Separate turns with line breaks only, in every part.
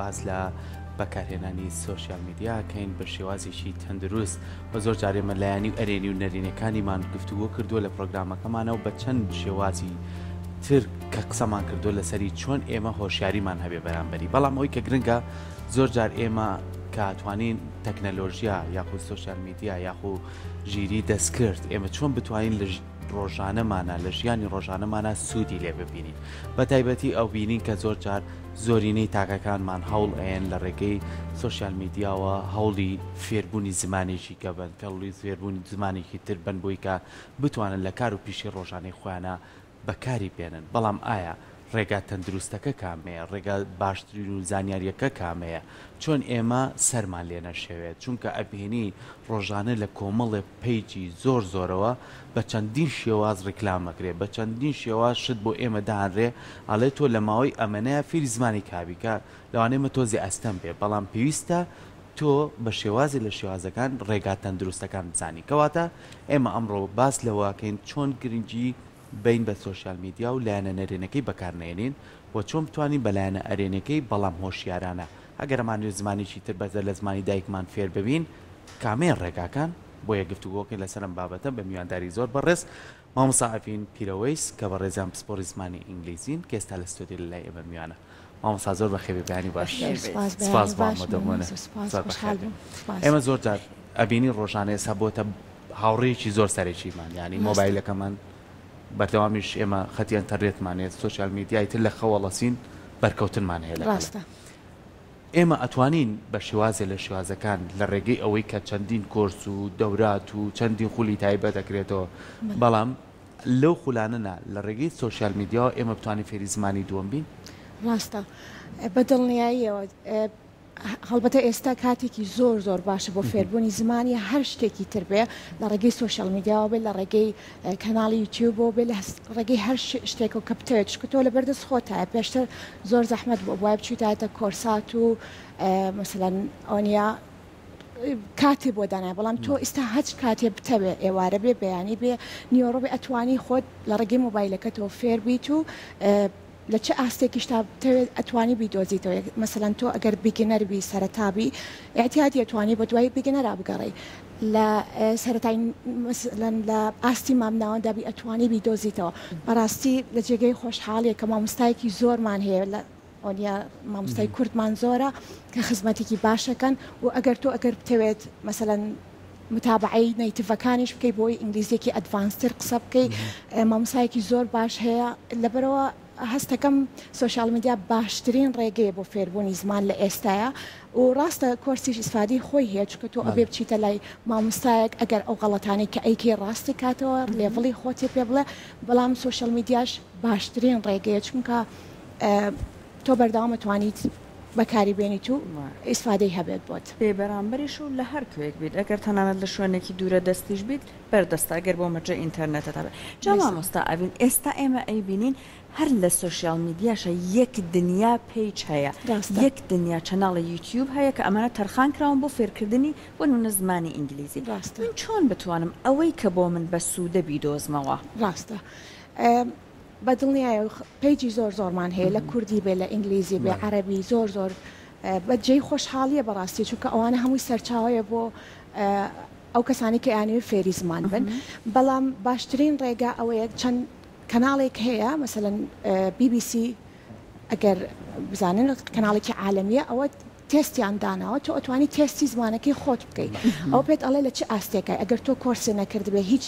باز لە بەکارهێنانی سوۆشیال میدیاکەین بە شێوازێکی تەندروست بە زۆر جارێمە لایانی و ئەرێنی و نەرینەکانیمان گفتوگۆ کردووە لە پرۆگرامەکەمانە و بە چەند شێوازی تر کە قسەمان کردو لەسەری چۆن ئێمە هۆشیاریمان هەبێ بەرامبەری بەڵام ئەوی کە گرنگە زۆر جار ئێمە کاتوانین تەکنەلۆژیا یاخود سوۆشیال میدیا یاخود ژیری دەستکرد ئێمە چۆن بتوانین لە ڕۆژانەمانە لە ژیانی ڕۆژانەمانە سوودی لێ ببینین بە تایبەتی ئەو بینین کە زۆر جار زۆرینەی تاکەکانمان هەوڵ ئەیەن لە ڕێگەی سوۆشیال میدیاوە هەوڵی فێربوونی زمانێکی کە بن کەڵی فێربوونی زمانێکی تر بن بۆی کە بتوانن لە کار و پیشی ڕۆژانەی خۆیانە بەکاری بێنن بەڵام ئایا ڕێگا تەندروستەکە کامەیە ڕێگا باشترین و زانیاریەکە کامەیە چۆن ئێمە سەرمان لێ نەشەوێت چونکە ئەبینی ڕۆژانە لە کۆمەڵێ پیجی زۆر زۆرەوە بە چەندین شێواز ڕیکلامەکرێ بە چەندین شێواز شت بۆ ئێمە داهەنرێ ئەڵێ تۆ لە ماوەی ئەمەنەیە فێری زمانی کابیکە لەوانەیە تۆزی ئەستەم بێ بەڵام پێویستە تۆ بە شێوازی لە شێوازەکان ڕێگا تەندروستەکان بزانی کەواتە ئێمە ئەمڕۆ باس لەوەکەین چۆن گرنگی بین بە سوۆشیال میدیا و لایەنە نەرێنەکەی بەکارنێنین و چۆن بتوانین بە لایەنە ئەرێنەکەی بەڵام هۆشیارانە ئەگەرمانوێ زمانێکی تر بەزە لە زمانی دایکمان فێر ببین کامێن ڕێگاکان بۆ یە گفتوگۆکەی لەسەرم بابەتە بە میوانداری زۆر بەڕێز مامۆستا ئەڤین پیرەوەیس کە بە ڕێزیان پسپۆڕی زمانی ئینگلیزین کە ئێستا لە ستۆدیۆ لە لای ئێمە میوانە مامۆستا زۆر بەخێوی بەیانی باش سپاس بۆ ئێمە زۆر جار ئەبینی ڕۆژانەیە سەبۆتە هاوڕێیەکی زۆر سەرێکیمان ینی مۆبایلەکەمان بەردەوامیش ئێمە خەتی ئینتەرنێتمانێت سوۆشیال میدیای تر لە خەوەڵەسین بەرکەوتنمان هەیە لە ڕاستە ئێمە ئەتوانین بە شێوازێ لە شێوازەکان لە ڕێگەی ئەوەی کە چەندین کۆرس و دەورات و چەندین خولی تایبەت دەکرێتەوە بەڵام لەو خولانەنا لە ڕێگەی سوۆشیال میدیا ئێمە بتوانین فێری زمانی دووەم بین
ڕاستە بەدڵنیاییەوە هەڵبەتە ئێستا کاتێکی زۆر زۆر باشە بۆ فێربوونی زمانی هەر شتێکی تر بێ لە ڕێگەی سوۆشیال میدیاوە بێ لە ڕێگەی کەناڵی یوتیوبەوە بێ لە ڕێگەی هەر شتێک و کە بتەوێت چکە لە بەردەست خۆتایە پێشتر زۆر زەحمەت بۆ وای بچیتایەتە کۆرسات و مەسەلەن ئەوەنیا کاتێ بۆ دانای بەڵام تۆ ئێستا هەچ کاتێ بتەوێ ئێوارە بێ بەیانی بێ نیۆڕۆ بێ ئەتوانی خۆت لە ڕێگەی مۆبایلەکەتەوە فێر بیت و لە چه ئاستێکیشتا بتەوێت ئەتوانی بیدۆزیتەوە مەسەلەن تۆ ئەگەر بیگنەربی سەرەتابی احتیاتی ئەتوانی بە دوای بیگنەرا بگەڕی لە سەرەتای لە ئاستی مامناوەندابی ئەتوانی بیدۆزیتەوە بەڕاستی لە جێگەی خۆشحاڵیە کە مامۆستایەکی زۆرمان هەیە لە ئۆنیا مامۆستای کوردمان زۆرە کە خزمەتێکی باشەکەن و ئەگەر تۆ ئەگەر بتەوێت مەسەلەن متابعی نەیتڤەکانیش بکەی بۆی ئینگلیزیەکی ئەدڤانستر قسە بکەی مامۆستایەکی زۆر باش هەیە لەبەرەوە هەستەکەم سوۆشیال میدیا باشترین ڕێگەیە بۆ فێربوونی زمان لە ئێستاە و ڕاستە کۆرسیش ئیسفادی خۆی هەیە چکە تۆ ئەبێ بچیتە لای مامۆستایەک ئەگەر ئەو غەڵەتانی کە ئەیکی ڕاستی کاتەوە لێڤڵی خۆتی پێ بڵێ بەڵام سوۆشیال میدیاش باشترین ڕێگەیە چونکە تۆ بەردەوام توانیت بەکاری بێنیت و ئیسفادەی هەبێت بۆت
بێ بەرامبەریش و لە هەر کوێک بیت ئەگەر تەنانەت لە شوێنێکی دوورە دەستیش بیت بەردەستا گەر بۆ مەجە ئینتەرنێتە تا بێت جا مامۆستا ئەڤین ئێستا ئێمە ئەیبینین هەر لە سوۆشیال میدیاشە یەک دنیا پیج هەیە یەک دنیا چەناڵی یوتیوب هەیە کە ئەمانە تەرخان کراون بۆ فێرکردنی وەنونە زمانی ئینگلیزی من چۆن بتوانم ئەوەی کە بۆ من بە سوودە بیدۆزمەوە
ڕاستە بەدڵنیایە پیجی زۆر زۆرمان هەیە لە کوردی بێ لە ئینگلیزی بێ عەرەبی زۆر زۆر بەجێی خۆشحاڵیە بەڕاستی چونکە ئەوانە هەمووی سەرچاوەیە بۆ ئەو کەسانی کە یانوێ فێری زمان بن بەڵام باشترین ڕێگا ئەوەیە چەند کەناڵێک هەیە مەسەلەن BBC ئەگەر بزانن کەناڵێکی عالەمیە ئەوە تێستیان داناوە تۆ ئەتوانی تێستی زمانەکەی خۆت بکەیت ئەو پێت ئەڵێ لە چه ئاستێکای ئەگەر تۆ کۆرسێ نەکردبێ هیچ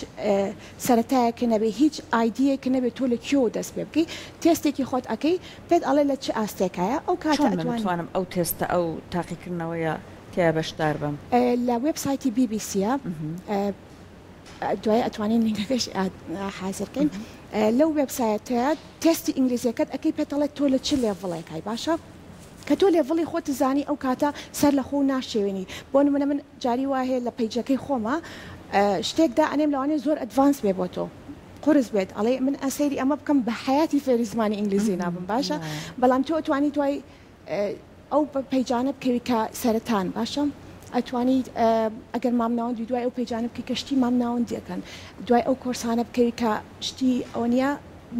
سەرەتایەکە نەبێ هیچ ئایدیەکە نەبێت تۆ لە کێوە دەست پێ بکەی تێستێکی خۆت ئەەکەی پێت ئەڵێ لە چه ئاستێکایە ئەو کاتە
ئەتوانم ئەو تێستە ئەو تاقیکردنەوەیە تیا بەشدار بم
لە وێبسایتی BBCە دوای ئەتوانین لینکەکەش حازرکەین لەو وێبسایتەیە تێستی ئینگلیزیەکەت ئەەکەی پێتەڵێت تۆ لە چ لێڤڵێکای باشە کە تۆ لێڤڵی خۆت زانی ئەو کاتە سەر لە خۆ ناشێوێنی بۆ نمونە من جاری وایە لە پیجەکەی خۆمە شتێکدا ئەنێم لەوانێ زۆر ئەدڤانس بێ بۆ تۆ قرس بێت ئەڵێ من ئەسەیری ئەمە بکەم بە حیاتی فێری زمانی ئینگلیزی نابم باشە بەڵام تۆ ئەتوانی دوای ئەو پیجانە بکەوی کە سەرەتان باشە ئەتوانی ئەگەر مامناوەندی دوای ئەو پیجانە بکەی کە شتی مامناوەندی دەکەن دوای ئەو کۆرسانە بکەوی کە شتی ئەوە نیە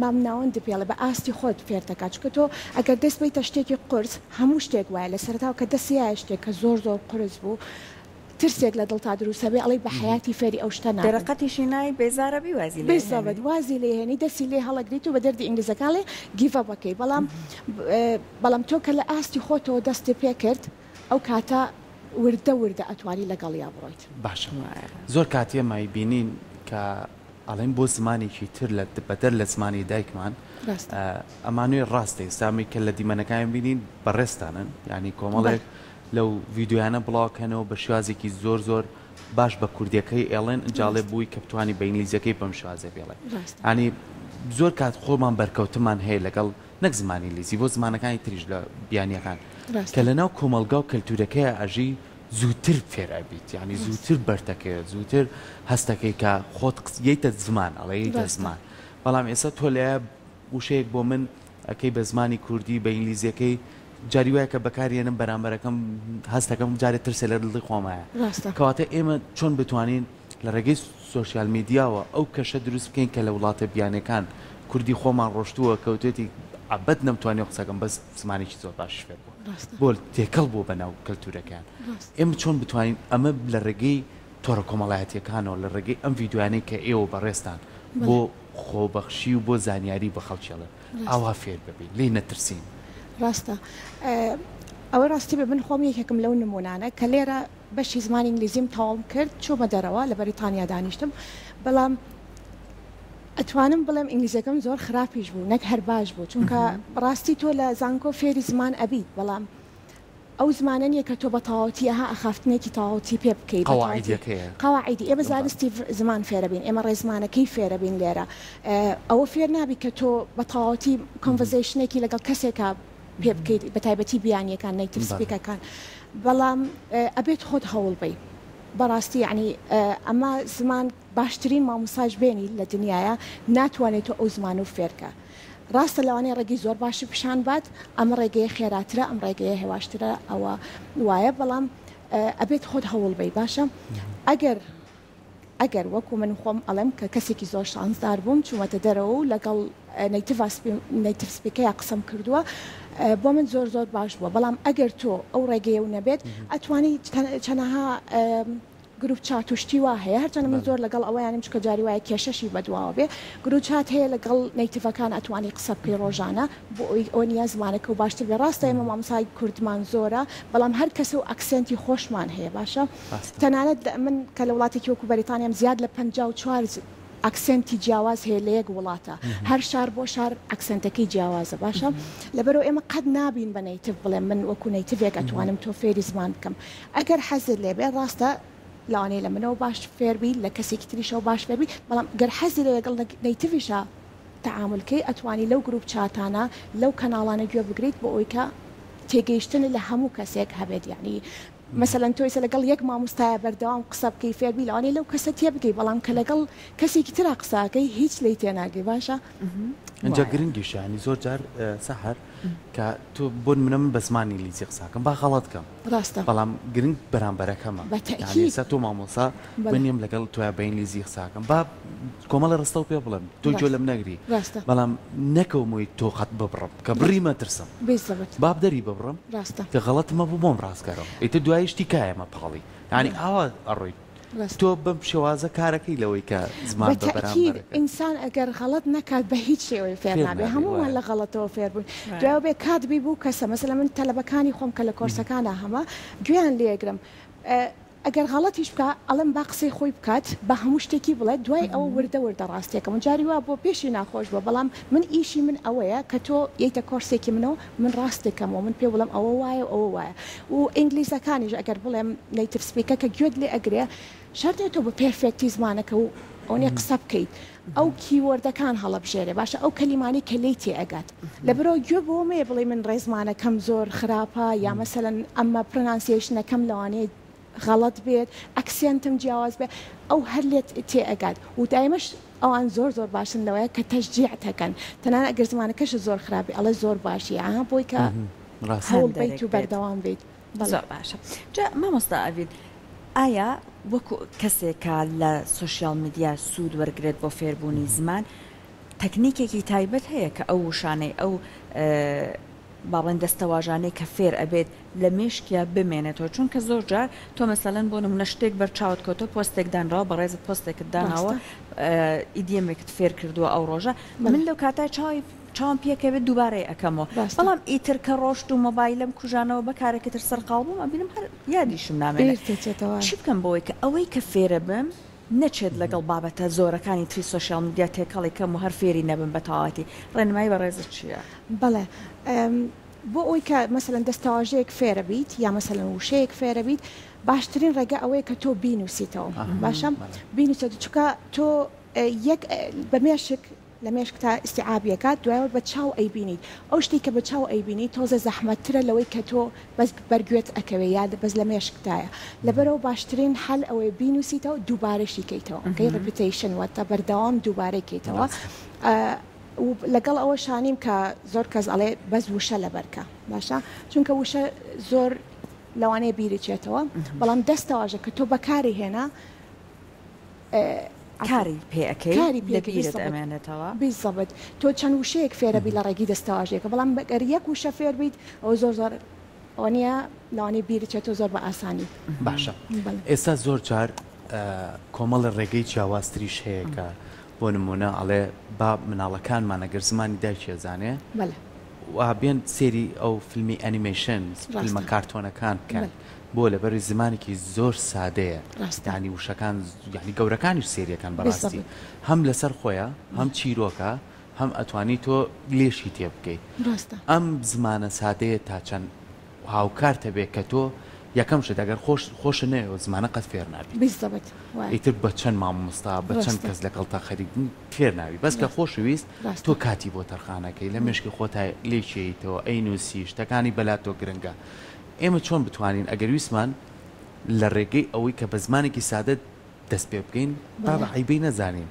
مام ناوەندی پێڵێ بە ئاستی خۆت فێر دەکات چکە تۆ ئەگەر دەست بیتە شتێکی قرس هەموو شتێک وایە لە سەرتاو کە دەستیایە شتێک کە زۆر قرس بوو ترسێک لە دڵ تا دروستە بێ ئەڵێ بە حیاتی فێری ئەو شتە ناکەی
دەرەقەتیشی نای بێزارەبی وازی لێ
بێزەبەت وازی لێ هێنی دەستی لێ هەڵەگریت و بە دەردی ئینگلیزەکان لێ گیڤە بەکەی بەڵام تۆ کە لە ئاستی خۆتەوە دەستی پێ کرد ئەو کاتە وردە ئەتوانی لەگەڵیا بڕۆیت
باشە زۆر کاتێ مای بینین کە ئەڵێن بۆ زمانێکی تر لە بەدەر لە زمانی دایکمان ئەمانوێ ڕاستە ئێستامی کە لە دیمەنەکان بینین بەڕێستانن یعنی کۆمەڵێک لەو ڤیددیویانە بڵاوکەنەوە بە شوازێکی زۆر باش بە کوردیەکەی ئێڵێن جاڵێ بووی کە بتوانی بە ئینگلیزیەکەی بەم شوازە بێڵێ ینی زۆر کات خۆمان بەرکەوتمان هەیە لەگەڵ نەک زمانی لیزی بۆ زمانەکانی تریش لە بیانیەکان کە لەناو کۆمەلگا و کەلتورەکەی ئەژی زووتر فێرابیت ینی زووتر بەرتەکەی زووتر هەستەکەی کە خۆت یەیتە زمان ئەڵەیە زمان بەڵام ئێستا تۆ لە وشەیەک بۆ من ئەەکەی بە زمانی کوردی بە ئینگلیزیەکەی جاری وایە کە بەکارێنم بەرامبەرەکەم هەستەکەم جارێت ترسێ لە دڵی خۆمایە کەواتە ئێمە چۆن بتوانین لە ڕێگەی سۆسیال میدیاوە ئەو کەشە دروست بکەین کە لە وڵاتە بیانەکان کوردی خۆمان ڕۆشتووە کەوتێتی ئابەت نەمتوانێ قسەکەم بەس زمانێکی زۆر باش فێر بوو بۆ تێکەڵ بۆ بەناو کەلتورەکان ئێمە چۆن بتوانین ئەمە لە ڕێگەی تۆڕە کۆمەڵایەتیەکانەوە لە ڕێگەی ئەم ڤیددیوانەی کە ئێوە بەڕێستان بۆ خۆبەخشی و بۆ زانیاری بە خەڵکیڵە ئاوا فێر ببین لێ نەترسین
ڕاستە ئەوە ڕاستی بە من خۆم یەکێکم لەو نمونانە کە لێرە بەشی زمانی ئینگلیزیم تەواو کرد چۆمە دەرەوە لە بەریتانیا دانیشتم بەڵام ئەتوانم بڵێم ئینگلیزیەکەم زۆر خراپیش بوو نەک هەر باش بوو چونکە ڕاستی تۆ لە زانکۆ فێری زمان ئەبیت بەڵام ئەو زمانە نیە کە تۆ بە تەواوەتی ئەها ئەخافتنێکی تەواوەتی پێ بکەیت قەواعیدی ئێمە زانستی زمان فێرەبین ئێمە ڕێزمانەکەی فێرەبین لێرە ئەوە فێر نابی کە تۆ بە تەواوەتی کۆنڤەرزیشنێکی لەگەڵ کەسێکە پێ بکەیت بە تایبەتی بیانیەکان نیتیڤ سپیکەکان بەڵام ئەبێت خۆت هەوڵ بی بەڕاستی یعنی ئەمە زمان باشترین مامۆستاش بێنی لە دنیاە ناتوانێت تۆ ئەو زمان و فێرکە ڕاستە لەوانەیە ڕێگەی زۆر باشی پیشان بات ئەمە ڕێگەیە خێراترە ئەم ڕێگەیە هێواشترە ئەوە وایە بەڵام ئەبێت خۆت هەوڵ بی باشە ئەگەر وەکو من خۆم ئەڵێم کە کەسێکی زۆر شانزدار بووم چوومەتە دەرەوە و لەگەڵ نیتیڤ سپیکەیە قسەم کردووە بۆ من زۆر باش بووە بەڵام ئەگەر تۆ ئەو ڕێگەیە و نەبێت ئەتوانی چەنەها گروپ چات وشتی وا هەیە هەرچەندە من زۆر لەگەڵ ئەوەیانم چکە جاری وایە کێشەشی بەدواوە بێ گروپ چات هەیە لەگەڵ نیتیڤەکان ئەتوانی قسە بکەی ڕۆژانە بۆ ئەو نیە زمانەکە و باشتر بێ ڕاستە ئێمە مامۆسای کوردمان زۆرە بەڵام هەر کەسە و ئەکسنتی خۆشمان هەیە باشە تەنانەت من کە لە وڵاتێکی وەکو بەریتانیام زیاد لە 54 ئەکسنتی جیاواز هەیە لە یەک وڵاتە هەر شار بۆ شار ئەکسنتەکەی جیاوازە باشە لەبەرەوە ئێمە قەت نابین بە نیتیڤ بڵێم من وەکو نیتیڤێک ئەتوانم تۆ فێری زمان بکەم ئەگەر حەزت لێبێ ڕاستە لەوانەیە لە منەوە باش فێربی لە کەسێکی تریشەوە باش فێربی بەڵام گەر حەزی لە لەگەڵ نیتیڤیشە تەعاملکەی ئەتوانی لەو گروپ چاتانە لەو کەناڵانە گوێ بگریت بۆ ئەوی کە تێگەیشتن لە هەموو کەسێک هەبێت یعنی مثلەن تۆیسە لەگەڵ یەک مامۆستایە بەردەوام قسە بکەی فێربی لەوانەیە لەو کەسە تێ بگەی بەڵام کە لەگەڵ کەسێکی ترا قساکەی هیچ لی تێناگەی باشە
اینجا گرنگیشانی زۆر جار سەحر کە تۆ بۆن منە من بە زمانی لیزی قساکەم با غەڵەتکەم
ڕاستە
بەڵام گرنگ بەرامبەرەکەمە ئێستا تۆ مامۆسا بنیم لەگەڵ تۆە بەین لیزی قساکەم با کۆمەڵە ڕستە و پێ بڵێم تۆ گوێ لەم نەگری بەڵام نەکەومەوەی تۆ خەت ببڕم کە بڕیمە ترسم باب دەری ببڕم کە غەڵەتمە بوو بۆم ڕاستکەرەوە ئیتر دوای شتی کایەمە پاڵی ینی ئاوا ئەڕۆی تۆ بەم شێوازە کارەکەی لەوەی کە زمان بەبەرامبەر
ئینسان ئەگەر غەڵەت نەکات بە هیچ شێوەی فێر نابێ هەمووان لە غەڵەتەوە فێر بوون دوای بێ کات بی بوو کەسە مەسەلەن من تەلەبەکانی خۆم کە لە کۆرسەکانە هەمە گوێیان لێگرم ئەگەر غەڵەتیش بکە ئەڵم با قسەی خۆی بکات بە هەموو شتێکی بڵێت دوای ئەوە وردە ڕاستێکم جاری وا بۆ پێشی ناخۆش بووە بەڵام من ئیشی من ئەوەیە کە تۆ یەیتە کۆرسێکی منەوە من ڕاستێکەمەوە من پێ بڵم ئەوە وایە ئەوە وایە و ئینگلیزەکانیش ئەگەر بڵێم نیتیڤ سپیکەکە گوێت لێ ئەگرێ شەرتێت تۆ بە پێرفێکتی زمانەکە و ئەوەیە قسە بکەیت ئەو کیوەردەکان هەڵەبژێرێ باشە ئەو کەلیمانی کە لی تێ ئەگات لەبەرەوە گوێ بۆ مێ بڵێ من ڕێزمانەکەم زۆر خراپە یا مەسەلەن ئەمە پرۆنانسیێشنەکەم لەوانەیە غەڵەت بێت ئەکسێنتم جیاواز بێت ئەو هەر لێت تێ ئەگات و دایمەش ئەوان زۆر باشن لەوەیە کە تەشجیعتەکەن تەنانەت ئەگەر زمانەکەش زۆر خراپی ئەڵە زۆر باشی ئاها بۆی کە هەوڵ بیت و بەردەوام بیت
زۆر باشە جا مامۆستا ئەڤید ئایا وەکو کەسێکە لە سوشیال میدیا سوود وەرگێت بۆ فێربوونی زمان تەکنیکێکی تایبەت هەیە کە ئەو وشانەی ئەو باڵێن دەستەواژانەی کە فێر ئەبێت لە مێشکیا بمێنێتەوە چونکە زۆر جار تۆ مەسەلەن بۆ نمونە شتێک بەرچاوت کۆتۆ پۆستێک دانراوە بەڕێزت پۆستێکت داناوە ئیدیەمێکت فێر کردووە ئەو ڕۆژە من لەو کاتای چاوم پێکەوێت دووبارەی ئەەکەمەوە بەڵام ئیتر کە ڕۆشت و مۆبایلم کوژانەوە بەکارێکتر سەرقاڵ بووم ئەبینم هەر یادیشم نامێنێت چی بکەم بۆی کە ئەوەی کە فێرە بم نەچێت لەگەڵ بابەتە زۆرەکانی تری سوۆشیال میدیا تێکەڵی کەم و هەر فێری نەبن بە تەواوەتی ڕێنمایی بەڕێزت چییە؟
بەڵێ بۆ ئەوی کە مەسەلەن دەستەواژەیەک فێرە بیت یا مەسەلەن وشەیەک فێرە بیت باشترین ڕێگە ئەوەیە کە تۆ بینوسیتەوە باشە بینوسیتەوە چونکە تۆ یەک بە مێشک لە مێشک تا ئیستیعابیەکات دوایەوە بە چاو ئەیبینیت ئەو شتی کە بە چاو ئەیبینیت تۆزە زەحمەتترە لەوەی کە تۆ بەس بەرگوێت ئەکەوێ یا بەس لە مێشکتایە لەبەرەوە باشترین حل ئەوەی بینوسیتەوە دووبارەشی کەیتەوە ئەوکەی ڕپیتیشن واتە بەردەوام دووبارەی کەیتەوە لەگەڵ ئەوە شانیم کە زۆر کەس ئەڵێ بەس وشە لەبەرکە باشە چونکە وشە زۆر لەوانەیە بیرچێتەوە بەڵام دەستەواژە کە تۆ بەکاری هێنا
کاری پێەکەی لەبیرت ئەمێنێتەوە
بیزەبت تۆ چەند وشەیەک فێرەبی لە ڕێگی دەستەواژەیەکە بەڵام بەگەر یەک وشە فێر بیت ئەو زۆر ئەوە لەوانەیە بیرچێتەوە زۆر بە ئاسانی
باشە ئێستا زۆر جار کۆمەڵە ڕێگەی جیاوازتریش هەیە کە بۆ نمونە ئەڵێ با مناڵەکانمان ئەگەر زمانی دایکێزانێ و بێن سێری ئەو فیلمی ئەنیمەیشن فیلمە کارتۆنەکان بکەن بۆ لەبەری زمانێکی زۆر سادەیە ینی وشەکان یعنی گەورەکانیش سێریەکان بەڕاستی هەم لەسەر خۆیە هەم چیرۆکە هەم ئەتوانی تۆ لێشی تێ بکەیت ئەم زمانە سادەیە تا چەند هاوکارتە بێت کە تۆ یەکەم شت ئەگەر خۆش نەوە زمانە قەت فێر نابی ئیتر بە چەند مامۆستا بە چەند کەس لەگەڵ تا خەریک فێر ناوی بەس کە خۆشەویست تۆ کاتی بۆ تەرخانەکەی لە مشکی خۆتا لێچێتەوە ئەینوسی شتەکانی بەلا تۆ گرنگە ئێمە چۆن بتوانین ئەگەر ویسمان لە ڕێگەی ئەوەی کە بە زمانێکی سادە دەست پێ بکەین با بە عیبەی نەزانین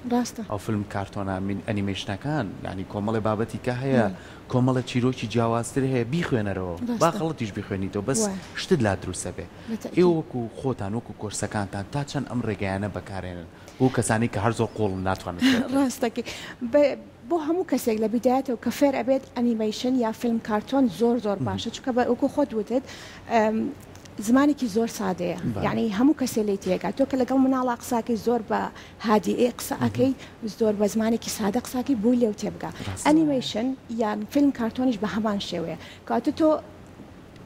ئەو فیلم کارتۆنە ئەنیمەیشنەکان ینی کۆمەڵی بابەتی کە هەیە کۆمەڵە چیرۆکی جیاوازتر هەیە بیخوێنەرەوە با خەڵەتیش بخوێنیتەوە بەس شتت لا دروستە بێ ئێوە وەکو خۆتان وەکو کۆرسەکانتان تا چەند ئەم ڕێگەیانە بەکارێنن بۆ کەسانی کە هەر زۆر قۆڵ ناتوانن
ڕاستەکەی بۆ هەموو کەسێک لە بیدایەتەوە کە فێر ئەبێت ئەنیمەیشن یا فیلم کارتۆن زۆر باشە چونکە بە وەکو خۆت وتت زمانێکی زۆر سادەیە یعنی هەموو کەسێ لی تێگات تۆ کە لەگەڵ مناڵ قساکەی زۆر بە هادیئێ قسەکەی زۆر بە زمانێکی سادە قساکی بووی لێو تێبگا ئەنیمەیشن یان فیلم کارتۆنیش بە هەمان شێوەیە کاتە تۆ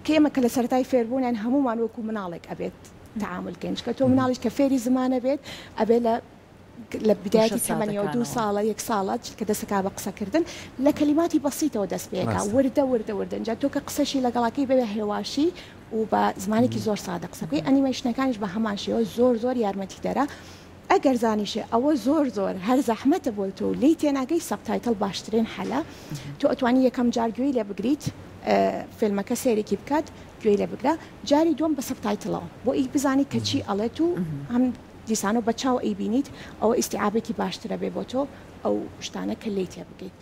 کێمە کە لە سەرەتای فێربوونیان هەمومان وەکو مناڵێک ئەبێت تعاملکەین کە تۆ مناڵیش کە فێری زمانە بێت ئەبێ لە بدایەتی تەمەنیەوە 2 ساڵە 1 ساڵات کە دەستەکا بە قسەکردن لە کەلیماتی بەسیتەوە دەست پێکا وردە اینجا تۆ کە قسەشی لەگەڵاکەی بەبێ هێواشی و بە زمانێکی زۆر سادە قسەکەی ئەنیمەیشنەکانیش بە هەمان شێوە زۆر یارمەتی دەرە ئەگەر زانیشێ ئەوە زۆر هەر زەحمەتە بۆ تۆ لی تێناگەی سەبتایتڵ باشترین حەلە تۆ ئەتوانی یەکەم جار گوێی لێ بگریت فیلمەکە سێرێکی بکات گوێی لێ بگرا جاری دوم بە سەبتایتڵەوە بۆ ئیک بزانی کە چی ئەڵێت و هەم دیسانۆ بە چاو ئەیبینیت ئەوە ئیستیعابێکی باشترە بێ بۆ تۆ ئەو شتانە کە لی تێ بگەیت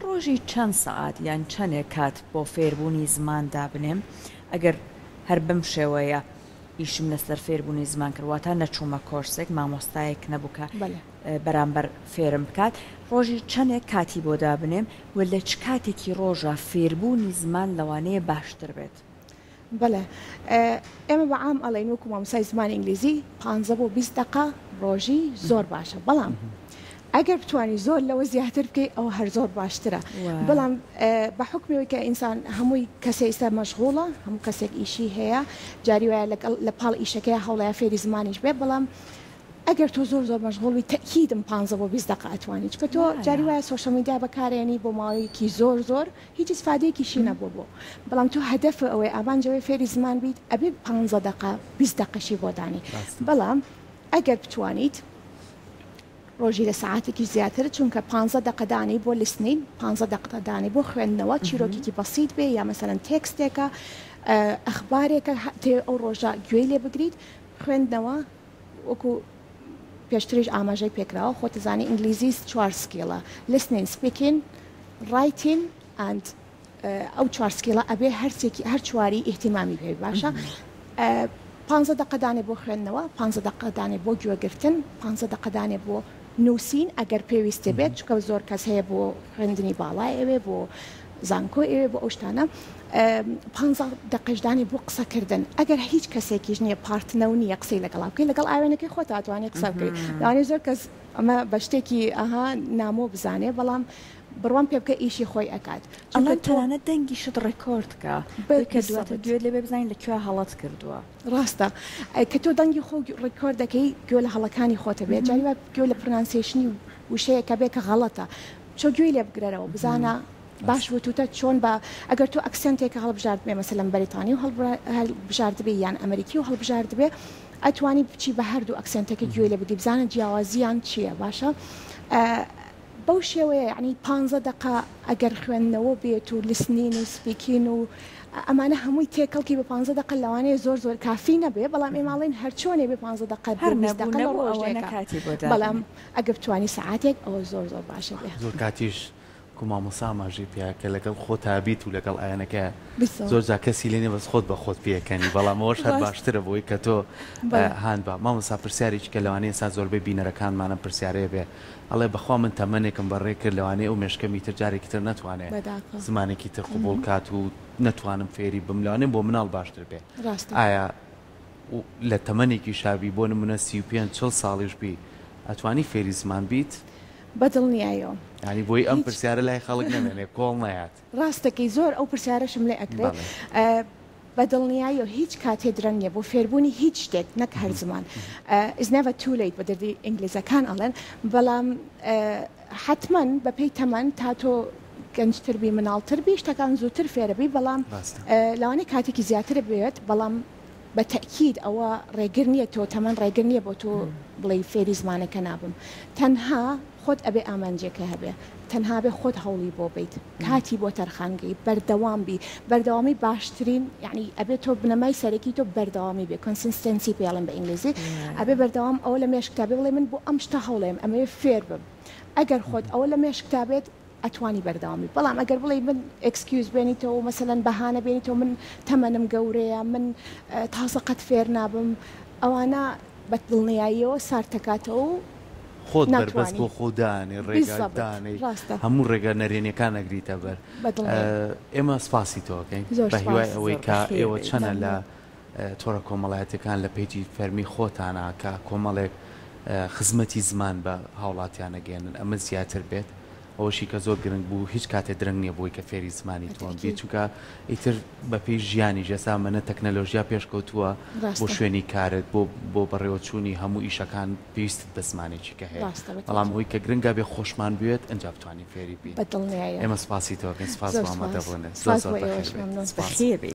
ڕۆژی چەند سەعات یان چەندێک کات بۆ فێربوونی زمان دابنێم ئەگەر هەر بم شێوەیە ئیشم لەسەر فێربوونی زمان کردواتە نەچوومە کۆرسێک مامۆستایەک نەبووکە بەرامبەر فێرم بکات ڕۆژی چەندێک کاتی بۆ دابنێم و لە چ کاتێکی ڕۆژە فێربوونی زمان لەوانەیە باشتر بێت
بەڵێ ئێمە بە عام ئەڵێن وەکو مامۆستای زمانی ئینگلیزی 15 بۆ 20 دقە ڕۆژی زۆر باشە بەڵام ئەگەر بتوانی زۆر لەوە زیاتر بکەی ئەو هەر زۆر باشترە بەڵام بە حکمەوەی کە ئینسان هەمووی کەسێ ئێستا مەشغوڵە هەموو کەسێک ئیشی هەیە جاری وایە لە پاڵ ئیشەکەی هەوڵەیە فێری زمانیش بێ بەڵام ئەگەر تۆ زۆر مەشغوڵی تەکیدم 15 بۆ 20 دقە ئەتوانی چکە تۆ جاری وایە سۆشیال میدیا بەکارێنی بۆ ماوەیەکی زۆر هیچ ئیسفادەیەکیشی نەبوو بۆ بەڵام تۆ هەدەفە ئەوەی ئامانجەوەی فێری زمان بیت ئەبێ 15 دقە 20 دقەشی بۆ دانی بەڵام ئەگەر بتوانیت ڕۆژی لە ساعتێکی زیاتر چونکە 15 دقەدانی بۆ لیسنین 15 دقەدانی بۆ خوێندنەوە چیرۆکێکی بەسیط بێ یا مەسەلەن تێکستێکە ئەخبارێکە ئەو ڕۆژە گوێی لێ بگریت خوێندنەوە وەکو پێشتریش ئاماژەی پێکراوە خۆت زانی ئینگلیزی 4 سکیلە listening speaking writing and ئەو 4 سکیلە ئەبێ هەر چواری ئیهتیمامی پێ باشە 15 دقەدانێ بۆ خوێندنەوە 15 دقەدانێ بۆ گوێگرتن 15 دقەدانێ بۆ نووسین ئەگەر پێویستە بێت چکە زۆر کەس هەیە بۆ خوێندنی باڵای ئەوێ بۆ زانکۆ ئێوێ بۆ ئەو شتانە 15 دقیقدانی بۆ قسەکردن ئەگەر هیچ کەسێکیش نییە پارتنەوە نیە قسەی لەگەڵا بکەی لەگەڵ ئاوێنەکەی خۆ تاتوانێت قسە بکەی داوانێ زۆر کەس ئەمە بە شتێکی ئەها نامۆ بزانێ بەڵام بڕوان پێ بکە ئیشی خۆی ئەکات
ئەڵەن تەنانەت دەنگی شت ڕێکۆردکە کە دواتە گوێت لێ بزانین لەکوێ هەڵەت کردووە
ڕاستە کە تۆ دەنگی خۆ ڕێکۆرد دەکەی گوێ لە هەڵەکانی خۆتە بێت جاری گوێ لە پرۆنانسیشنی وشەیەکە بێ کە غەڵەتە چۆ گوێی لێ بگرەرەوە بزانە باش وتوتە چۆن بە ئەگەر تۆ ئەکسنتێکە هەڵبژارد بێ مەسەلەن بەریتانی و هەڵبژارد بێ یان ئەمریکی و هەڵبژارد بێ ئەتوانی بچی بە هەردوو ئەکسنتەکە گوێ لێ بدی بزانە جیاوازیان چییە باشە بەو شێوەیە یعنی 15 دقه ئەگەر خوێندنەوە بێت و لسنین و سپیکین و ئەمانە هەمووی تێکەڵکی بە 15 دقه لەوانەیە زۆر کافی نەبێ بەڵام ئێماڵین هەرچۆنێ بێ 15 دقه بەڵام ئەگەر بتوانی سعاتێک ئەوە زۆر باشە بێ
زۆر کاتیش کومامۆسا ماژی پیاکە لەگەڵ خۆتابیت و لەگەڵ ئاەنەکە زۆر جا کەسی لێنێ بەس خۆت بە خۆت پێەکەنی بەڵام ئەوەش هەر باشترە بۆی کە تۆ هاان بە مامۆسا پرسیارێکی کە لەوانەیە سا زۆربەی بینەرەکانمانە پرسیارەیە بێ ئەڵێ بەخوا من تەمەنێکم بەڕێ کرد لەوانەیە ئەو مێشکەمی تر جارێکی تر ناتوانێت زمانێکی تر قوبوڵ کات و نەتوانم فێری بملانێ بۆ مناڵ باشتر بێ ئایا لە تەمەنێکی شابی بۆ نمونە 35 ساڵیش بی ئەتوانی فێری زمان بیت
بەدڵنیایەوە
ینی بۆی ئەم پرسیارە لای خەڵک نەمێنێ کۆڵ نایات
ڕاستەکەی زۆر ئەو پرسیارەشم لێ ئەکرێت بەدڵنیایەوە هیچ کاتێ درەنگە بۆ فێربوونی هیچ شتێک نەک هەر زمان is never too late بە دەردی ئینگلیزەکان ئەڵێن بەڵام حتمما بەپێی تەمەن تا تۆ گەنجتربی مناڵتربی شتەکان زووتر فێرەبی بەڵام لەوانەیە کاتێکی زیاتر بێت بەڵام بە تەکید ئەوە ڕێگر نییە تۆ تەمەەن ڕێگر نییە بۆ تۆ بڵێ فێری زمانەکە نابم تەنها خۆت ئەبێ ئامانجێکە هەبێ تەنها بێ خۆت هەوڵی بۆ بیت کاتی بۆ تەرخانگەی بەردەوامی باشترین یعنی ئەبێت تۆ بنەمای سەرەکی تۆ بەردەوامی بێ کۆنسیستەنسی پێڵم بە ئینگلیزی ئەبێ بەردەوام ئەوە لە مێشکتابێ بڵێ من بۆ ئەم شتە هەوڵێم ئەمەوێ فێر بم ئەگەر خۆت ئەوە لە مێشکتابێت ئەتوانی بەردەوامی بەڵام ئەگەر بڵێ من ئەکسکیوز بێنیتەوە مەسەلەن بەهانە بێنیتەوە من تەمەنم گەورەیە من تازە قەت فێر نابم ئەوانە بەدڵنیاییەوە سارتەکاتەوە
خۆت بەربەست بۆ خۆدانێ ڕێگادانەی هەموو ڕێگە نەرێنیەکان ئەگریتە بەر ئێمە سپاسی تۆکەین بە هیوای ئەوەی کە ئێوە چەنە لە تۆڕە کۆمەڵایەتەکان لە پێیجی فەرمی خۆتانە کە کۆمەڵێک خزمەتی زمان بە هاوڵاتیانە گەێنن ئەمە زیاتر بێت ئەوەشی کە زۆر گرنگ بوو هیچ کاتێ درەنگ نییە بۆی کە فێری زمانی تۆن بێت چونکە ئیتر بەپێی ژیانی ژەسامەنە تەکنەلۆژیا پێشکەوتووە بۆ شوێنی کارت بۆ بەڕێوەچوونی هەموو ئیشەکان پێویستت بە زمانێکی کە هەیە بەڵام ئەوی کە گرنگە بێ خۆشمان بێت ئەنج بتوانین فێری بێت
بەدڵنیایە
ئێمە سپاسی تۆکەین سپاس بۆ ئامادەبوونە زۆر بەخێر بێت.